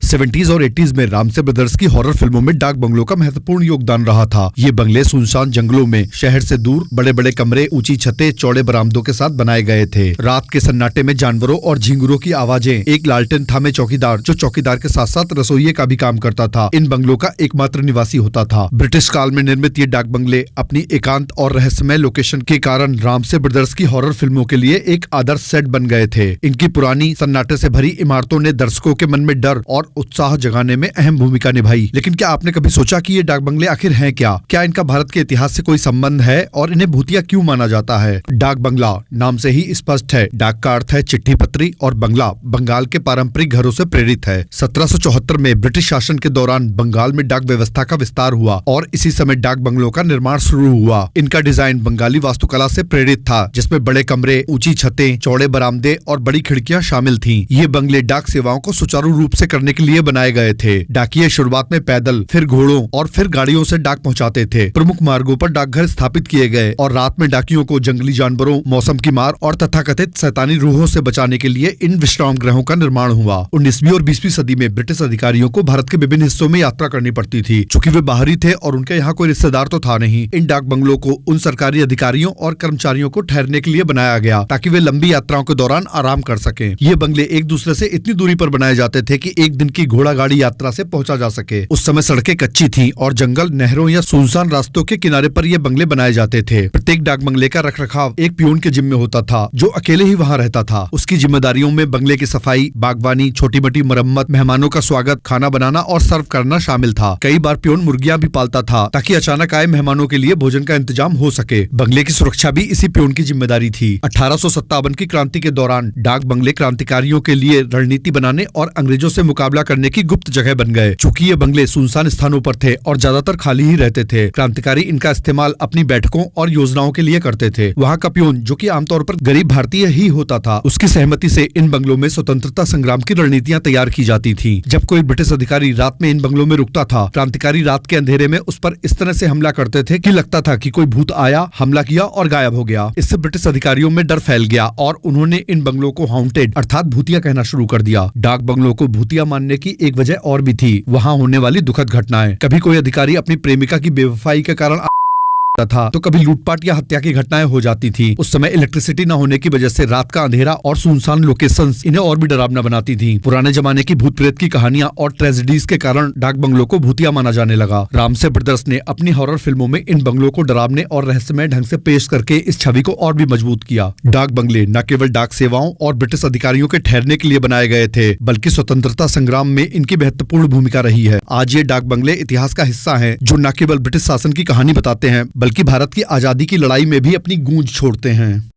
70s और 80s में Ramsay brothers की हॉरर फिल्मों में डाक बंगलों का महत्वपूर्ण योगदान रहा था। ये बंगले सुनसान जंगलों में, शहर से दूर, बड़े बड़े कमरे, ऊंची छतें, चौड़े बरामदों के साथ बनाए गए थे। रात के सन्नाटे में जानवरों और झिंगुरों की आवाजें, एक लालटेन थामे चौकीदार जो चौकीदार के साथ साथ रसोइये का भी काम करता था, इन बंगलों का एकमात्र निवासी होता था। ब्रिटिश काल में निर्मित ये डाक बंगले अपनी एकांत और रहस्यमय लोकेशन के कारण रामसे ब्रदर्स की हॉरर फिल्मों के लिए एक आदर्श सेट बन गए थे। इनकी पुरानी सन्नाटे से भरी इमारतों ने दर्शकों के मन में डर और उत्साह जगाने में अहम भूमिका निभाई। लेकिन क्या आपने कभी सोचा कि ये डाक बंगले आखिर हैं क्या? क्या इनका भारत के इतिहास से कोई संबंध है और इन्हें भूतिया क्यों माना जाता है? डाक बंगला नाम से ही स्पष्ट है। डाक का अर्थ है चिट्ठी पत्री और बंगला बंगाल के पारंपरिक घरों से प्रेरित है। 1774 में ब्रिटिश शासन के दौरान बंगाल में डाक व्यवस्था का विस्तार हुआ और इसी समय डाक बंगलों का निर्माण शुरू हुआ। इनका डिजाइन बंगाली वास्तुकला से प्रेरित था, जिसमें बड़े कमरे, ऊंची छतें, चौड़े बरामदे और बड़ी खिड़कियां शामिल थीं। ये बंगले डाक सेवाओं को सुचारू रूप से करने के लिए बनाए गए थे। डाकिये शुरुआत में पैदल, फिर घोड़ों और फिर गाड़ियों से डाक पहुंचाते थे। प्रमुख मार्गों पर डाकघर स्थापित किए गए और रात में डाकियों को जंगली जानवरों, मौसम की मार और तथाकथित शैतानी रूहों से बचाने के लिए इन विश्राम गृहों का निर्माण हुआ। 19वीं और 20वीं सदी में ब्रिटिश अधिकारियों को भारत के विभिन्न हिस्सों में यात्रा करनी पड़ती थी। चूंकि वे बाहरी थे और उनके यहाँ कोई रिश्तेदार तो था नहीं, इन डाक बंगलों को उन सरकारी अधिकारियों और कर्मचारियों को ठहरने के लिए बनाया गया ताकि वे लंबी यात्राओं के दौरान आराम कर सकें। ये बंगले एक दूसरे से इतनी दूरी पर बनाए जाते थे कि एक दिन की घोड़ा गाड़ी यात्रा से पहुंचा जा सके। उस समय सड़कें कच्ची थीं और जंगल, नहरों या सुनसान रास्तों के किनारे पर ये बंगले बनाए जाते थे। प्रत्येक डाक बंगले का रखरखाव एक पियून के जिम्मे होता था, जो अकेले ही वहाँ रहता था। उसकी जिम्मेदारियों में बंगले की सफाई, बागवानी, छोटी मोटी मरम्मत, मेहमानों का स्वागत, खाना बनाना और सर्व करना शामिल था। कई बार पियून मुर्गियां भी पालता था ताकि अचानक आए मेहमानों के लिए भोजन का इंतजाम हो सके। बंगले की सुरक्षा भी इसी पियून की जिम्मेदारी थी। 1857 की क्रांति के दौरान डाक बंगले क्रांतिकारियों के लिए रणनीति बनाने और अंग्रेजों से मुकाबला करने की गुप्त जगह बन गए। चूंकि ये बंगले सुनसान स्थानों पर थे और ज्यादातर खाली ही रहते थे, क्रांतिकारी इनका इस्तेमाल अपनी बैठकों और योजनाओं के लिए करते थे। वहाँ का पियून, जो कि आमतौर पर गरीब भारतीय ही होता था, उसकी सहमति से इन बंगलों में स्वतंत्रता संग्राम की रणनीतियां तैयार की जाती थी। जब कोई ब्रिटिश अधिकारी रात में इन बंगलों में रुकता था, क्रांतिकारी रात के अंधेरे में उस पर इस तरह से हमला करते थे कि लगता था कि कोई भूत आया, हमला किया और गायब हो गया। इससे ब्रिटिश अधिकारियों में डर फैल गया और उन्होंने इन बंगलों को हाउंटेड अर्थात भूतिया कहना शुरू कर दिया। डाक बंगलों को भूतिया मानने की एक वजह और भी थी, वहाँ होने वाली दुखद घटनाएं। कभी कोई अधिकारी अपनी प्रेमिका की बेवफाई के कारण था तो कभी लूटपाट या हत्या की घटनाएं हो जाती थी। उस समय इलेक्ट्रिसिटी न होने की वजह से रात का अंधेरा और सुनसान लोकेशंस इन्हें और भी डरावना बनाती थी। पुराने जमाने की भूत प्रेत की कहानियां और ट्रेजेडीज के कारण डाक बंगलों को भूतिया माना जाने लगा। रामसे ब्रदर्स ने अपनी हॉरर फिल्मों में इन बंगलों को डरावने और रहस्यमय ढंग से पेश करके इस छवि को और भी मजबूत किया। डाक बंगले न केवल डाक सेवाओं और ब्रिटिश अधिकारियों के ठहरने के लिए बनाए गए थे, बल्कि स्वतंत्रता संग्राम में इनकी महत्वपूर्ण भूमिका रही है। आज ये डाक बंगले इतिहास का हिस्सा हैं, जो न केवल ब्रिटिश शासन की कहानी बताते हैं, बल्कि भारत की आजादी की लड़ाई में भी अपनी गूंज छोड़ते हैं।